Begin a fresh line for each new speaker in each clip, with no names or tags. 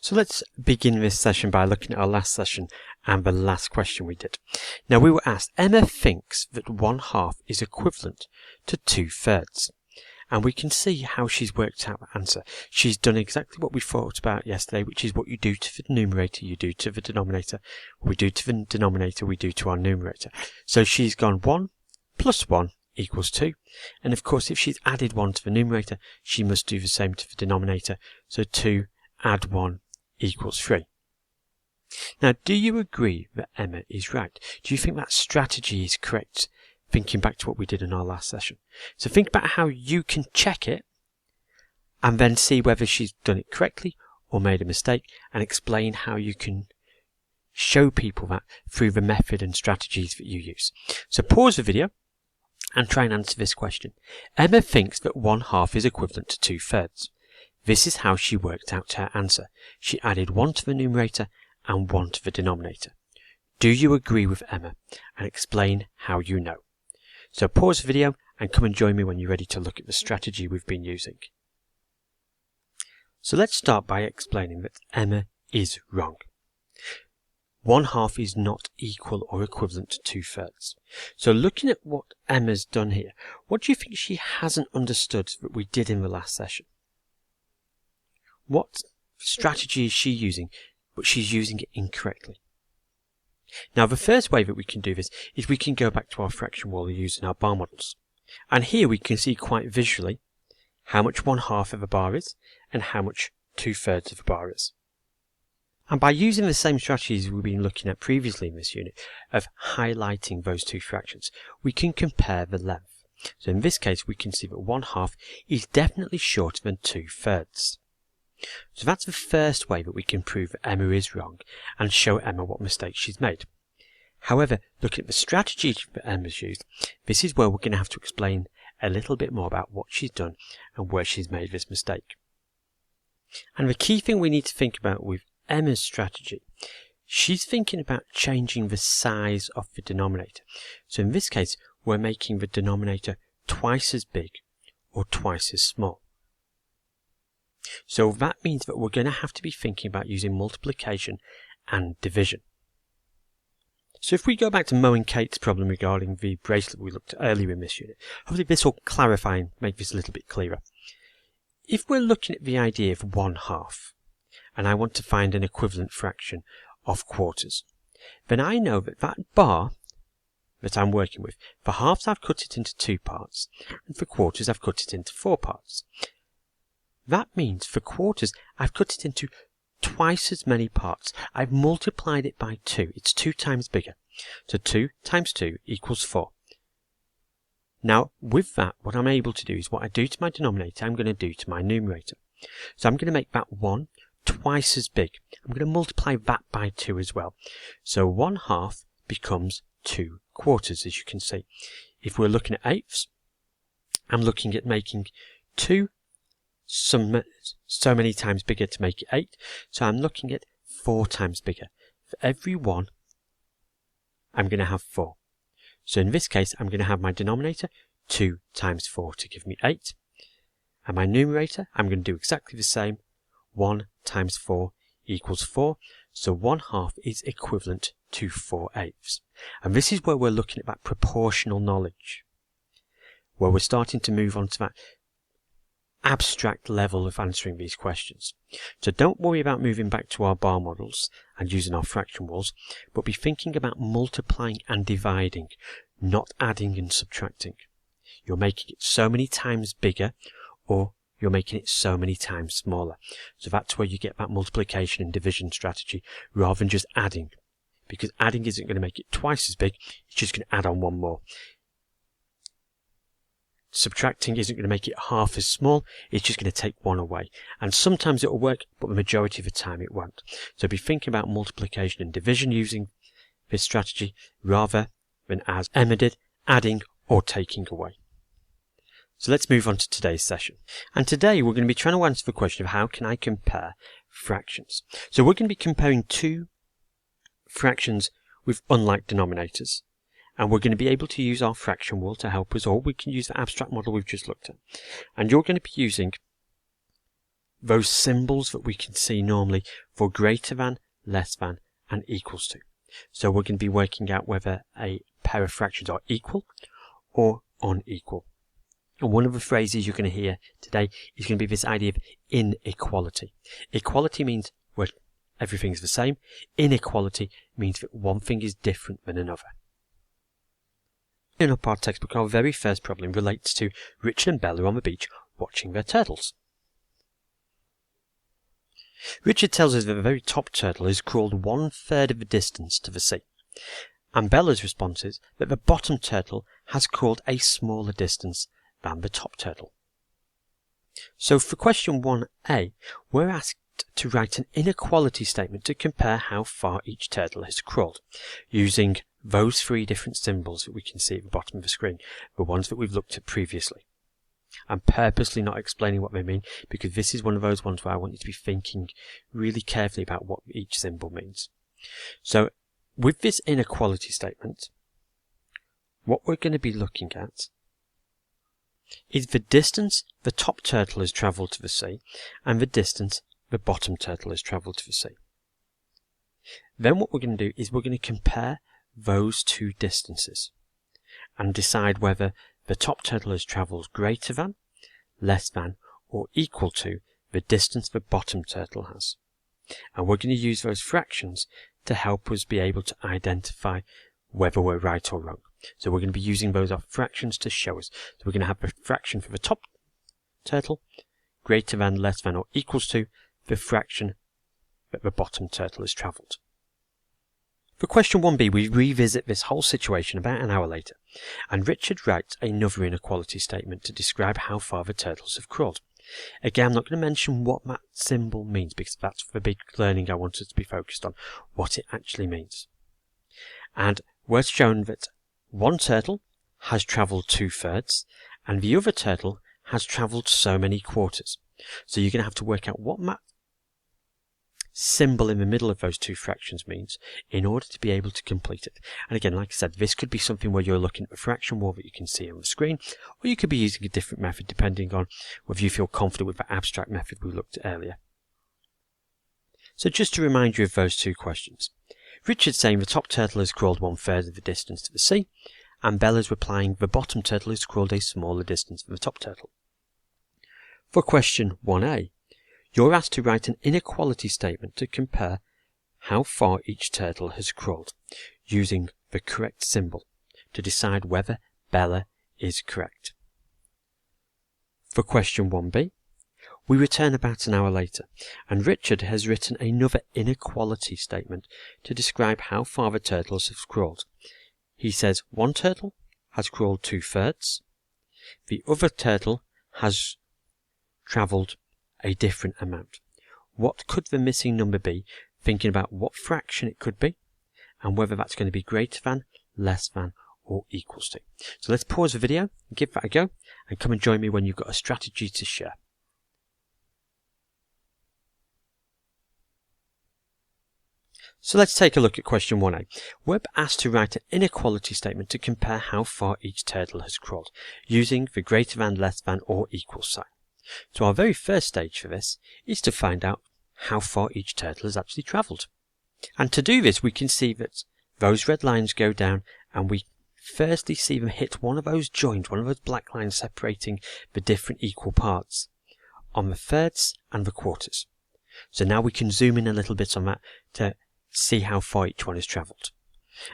So let's begin this session by looking at our last session and the last question we did. Now we were asked, Emma thinks that 1/2 is equivalent to 2/3. And we can see how she's worked out the answer. She's done exactly what we thought about yesterday, which is what you do to the numerator, you do to the denominator. What we do to the denominator, we do to our numerator. So she's gone 1 plus 1 equals 2. And of course, if she's added 1 to the numerator, she must do the same to the denominator. So 2 add 1 equals 3. Now, do you agree that Emma is right? Do you think that strategy is correct? Thinking back to what we did in our last session. So think about how you can check it and then see whether she's done it correctly or made a mistake, and explain how you can show people that through the method and strategies that you use. So pause the video and try and answer this question. Emma thinks that 1/2 is equivalent to 2/3. This is how she worked out her answer. She added 1 to the numerator and 1 to the denominator. Do you agree with Emma? And explain how you know. So pause the video and come and join me when you're ready to look at the strategy we've been using. So let's start by explaining that Emma is wrong. 1/2 is not equal or equivalent to 2/3. So looking at what Emma's done here, what do you think she hasn't understood that we did in the last session? What strategy is she using, but she's using it incorrectly? Now, the first way that we can do this is we can go back to our fraction wall using our bar models. And here we can see quite visually how much 1/2 of a bar is and how much 2/3 of a bar is. And by using the same strategies we've been looking at previously in this unit of highlighting those two fractions, we can compare the length. So in this case, we can see that 1/2 is definitely shorter than 2/3. So that's the first way that we can prove that Emma is wrong and show Emma what mistakes she's made. However, looking at the strategy that Emma's used, this is where we're going to have to explain a little bit more about what she's done and where she's made this mistake. And the key thing we need to think about with Emma's strategy, she's thinking about changing the size of the denominator. So in this case, we're making the denominator twice as big or twice as small. So that means that we're going to have to be thinking about using multiplication and division. So if we go back to Mo and Kate's problem regarding the bracelet we looked at earlier in this unit, hopefully this will clarify and make this a little bit clearer. If we're looking at the idea of 1/2, and I want to find an equivalent fraction of quarters, then I know that that bar that I'm working with, for halves I've cut it into 2 parts, and for quarters I've cut it into 4 parts. That means for quarters, I've cut it into twice as many parts. I've multiplied it by 2. It's 2 times bigger. So 2 times 2 equals 4. Now, with that, what I'm able to do is what I do to my denominator, I'm going to do to my numerator. So I'm going to make that 1 twice as big. I'm going to multiply that by 2 as well. So 1/2 becomes 2 quarters, as you can see. If we're looking at eighths, I'm looking at making 2 so many times bigger to make it 8. So I'm looking at 4 times bigger. For every 1, I'm going to have 4. So in this case, I'm going to have my denominator 2 times 4 to give me 8. And my numerator, I'm going to do exactly the same. 1 times 4 equals 4. So 1/2 is equivalent to 4/8. And this is where we're looking at that proportional knowledge, where we're starting to move on to that abstract level of answering these questions. So don't worry about moving back to our bar models and using our fraction walls, but be thinking about multiplying and dividing, not adding and subtracting. You're making it so many times bigger, or you're making it so many times smaller. So that's where you get that multiplication and division strategy rather than just adding, because adding isn't going to make it twice as big, it's just going to add on 1 more. Subtracting isn't going to make it half as small, it's just going to take 1 away. And sometimes it will work, but the majority of the time it won't. So be thinking about multiplication and division using this strategy rather than, as Emma did, adding or taking away. So let's move on to today's session. And today we're going to be trying to answer the question of how can I compare fractions. So we're going to be comparing 2 fractions with unlike denominators. And we're going to be able to use our fraction wall to help us, or we can use the abstract model we've just looked at. And you're going to be using those symbols that we can see normally for greater than, less than, and equals to. So we're going to be working out whether a pair of fractions are equal or unequal. And one of the phrases you're going to hear today is going to be this idea of inequality. Equality means where everything's the same. Inequality means that one thing is different than another. In our textbook, our very first problem relates to Richard and Bella on the beach watching their turtles. Richard tells us that the very top turtle has crawled 1/3 of the distance to the sea, and Bella's response is that the bottom turtle has crawled a smaller distance than the top turtle. So for question 1a, we're asked to write an inequality statement to compare how far each turtle has crawled, using those three different symbols that we can see at the bottom of the screen, the ones that we've looked at previously. I'm purposely not explaining what they mean because this is one of those ones where I want you to be thinking really carefully about what each symbol means. So with this inequality statement, what we're going to be looking at is the distance the top turtle has travelled to the sea and the distance the bottom turtle has travelled to the sea. Then what we're going to do is we're going to compare those two distances and decide whether the top turtle has travelled greater than, less than, or equal to the distance the bottom turtle has. And we're going to use those fractions to help us be able to identify whether we're right or wrong. So we're going to be using those fractions to show us. So we're going to have the fraction for the top turtle greater than, less than, or equals to the fraction that the bottom turtle has travelled. For question 1b, we revisit this whole situation about an hour later, and Richard writes another inequality statement to describe how far the turtles have crawled. Again, I'm not going to mention what that symbol means because that's the big learning I want us to be focused on, what it actually means. And we're shown that one turtle has travelled 2/3 and the other turtle has travelled so many quarters. So you're going to have to work out what that symbol in the middle of those two fractions means in order to be able to complete it. And again, like I said, this could be something where you're looking at the fraction wall that you can see on the screen, or you could be using a different method depending on whether you feel confident with the abstract method we looked at earlier. So just to remind you of those two questions. Richard's saying the top turtle has crawled 1/3 of the distance to the sea, and Bella's replying the bottom turtle has crawled a smaller distance than the top turtle. For question 1a, you're asked to write an inequality statement to compare how far each turtle has crawled, using the correct symbol to decide whether Bella is correct. For question 1b, we return about an hour later, and Richard has written another inequality statement to describe how far the turtles have crawled. He says one turtle has crawled 2/3, the other turtle has travelled a different amount. What could the missing number be? Thinking about what fraction it could be, and whether that's going to be greater than, less than, or equals to. So let's pause the video and give that a go, and come and join me when you've got a strategy to share. So let's take a look at question 1a. We're asked to write an inequality statement to compare how far each turtle has crawled, using the greater than, less than, or equal sign. So our very first stage for this is to find out how far each turtle has actually travelled. And to do this, we can see that those red lines go down, and we firstly see them hit one of those joins, one of those black lines separating the different equal parts on the thirds and the quarters. So now we can zoom in a little bit on that to see how far each one has travelled.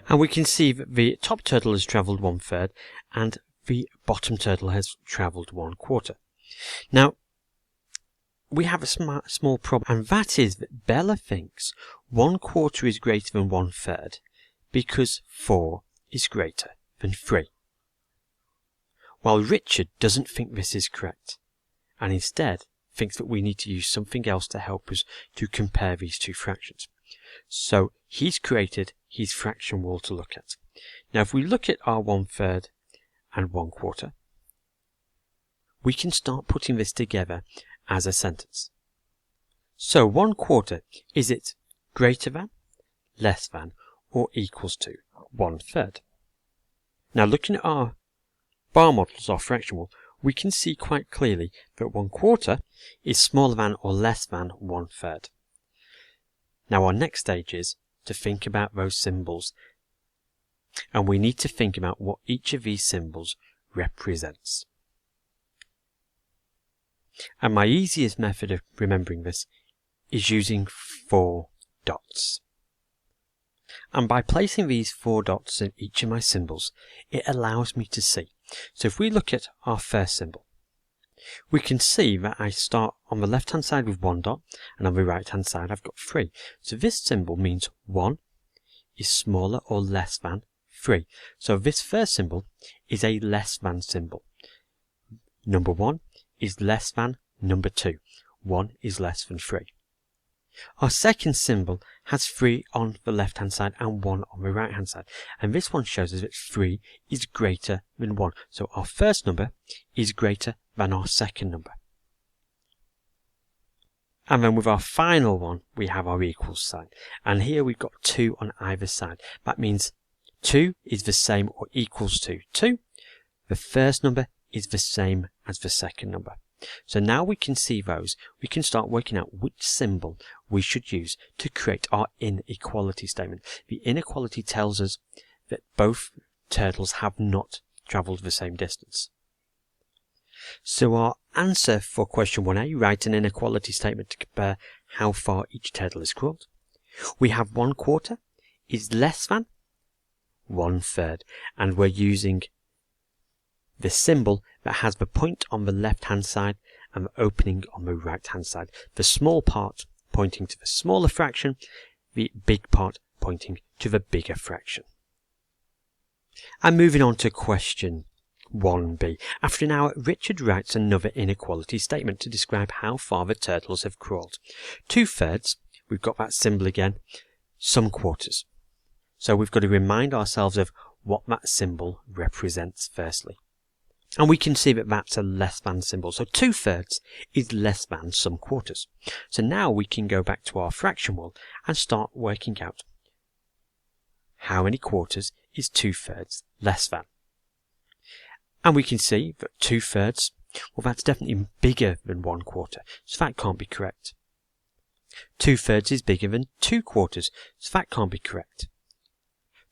And we can see that the top turtle has travelled 1/3 and the bottom turtle has travelled 1/4. Now, we have a small problem, and that is that Bella thinks 1/4 is greater than 1/3 because 4 is greater than 3. While Richard doesn't think this is correct, and instead thinks that we need to use something else to help us to compare these two fractions. So he's created his fraction wall to look at. Now if we look at our 1/3 and 1/4, we can start putting this together as a sentence. So 1/4, is it greater than, less than, or equals to 1/3? Now looking at our bar models, our fraction wall, we can see quite clearly that 1/4 is smaller than or less than 1/3. Now our next stage is to think about those symbols, and we need to think about what each of these symbols represents. And my easiest method of remembering this is using 4 dots. And by placing these 4 dots in each of my symbols, it allows me to see. So if we look at our first symbol, we can see that I start on the left hand side with 1 dot, and on the right hand side I've got 3. So this symbol means 1 is smaller or less than 3. So this first symbol is a less than symbol. Number 1 is less than number 2. 1 is less than 3. Our second symbol has 3 on the left hand side and 1 on the right hand side, and this one shows us that 3 is greater than 1. So our first number is greater than our second number. And then with our final one, we have our equals sign, and here we've got 2 on either side. That means 2 is the same or equals to 2. The first number is the same as the second number. So now we can see those, we can start working out which symbol we should use to create our inequality statement. The inequality tells us that both turtles have not travelled the same distance. So our answer for question 1a, write an inequality statement to compare how far each turtle has crawled. We have 1/4 is less than 1/3, and we're using the symbol that has the point on the left hand side and the opening on the right hand side. The small part pointing to the smaller fraction, the big part pointing to the bigger fraction. And moving on to question 1b. After an hour, Richard writes another inequality statement to describe how far the turtles have crawled. 2/3, we've got that symbol again, some quarters. So we've got to remind ourselves of what that symbol represents firstly. And we can see that that's a less than symbol. So 2/3 is less than some quarters. So now we can go back to our fraction wall and start working out how many quarters is 2/3 less than. And we can see that 2/3, well, that's definitely bigger than 1/4. So that can't be correct. 2/3 is bigger than 2/4. So that can't be correct.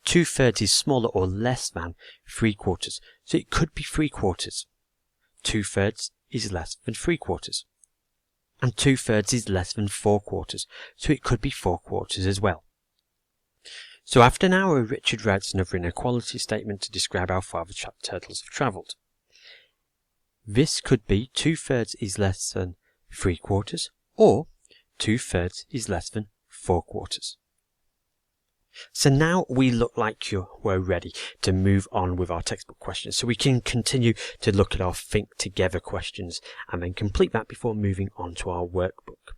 2/3 is smaller or less than 3/4, so it could be 3/4. 2/3 is less than 3/4. And 2/3 is less than 4/4, so it could be 4/4 as well. So after an hour, Richard writes another inequality statement to describe how far the turtles have travelled. This could be 2/3 is less than 3/4, or 2/3 is less than 4/4. So now we look like we're ready to move on with our textbook questions. So we can continue to look at our Think Together questions and then complete that before moving on to our workbook.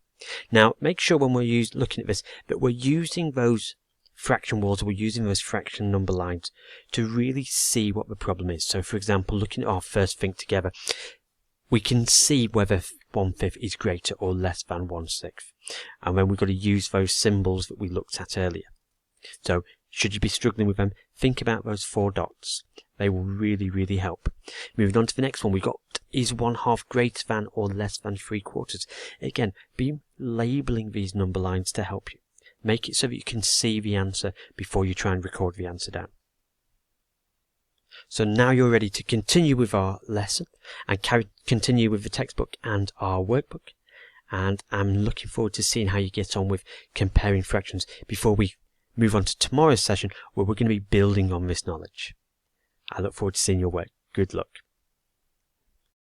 Now, make sure when we're looking at this that we're using those fraction walls, we're using those fraction number lines to really see what the problem is. So for example, looking at our first Think Together, we can see whether 1/5 is greater or less than 1/6. And then we've got to use those symbols that we looked at earlier. So, should you be struggling with them, think about those 4 dots. They will really, really help. Moving on to the next one, we got, is 1/2 greater than or less than 3/4? Again, be labelling these number lines to help you. Make it so that you can see the answer before you try and record the answer down. So now you're ready to continue with our lesson and continue with the textbook and our workbook. And I'm looking forward to seeing how you get on with comparing fractions before we move on to tomorrow's session where we're going to be building on this knowledge. I look forward to seeing your work. Good luck.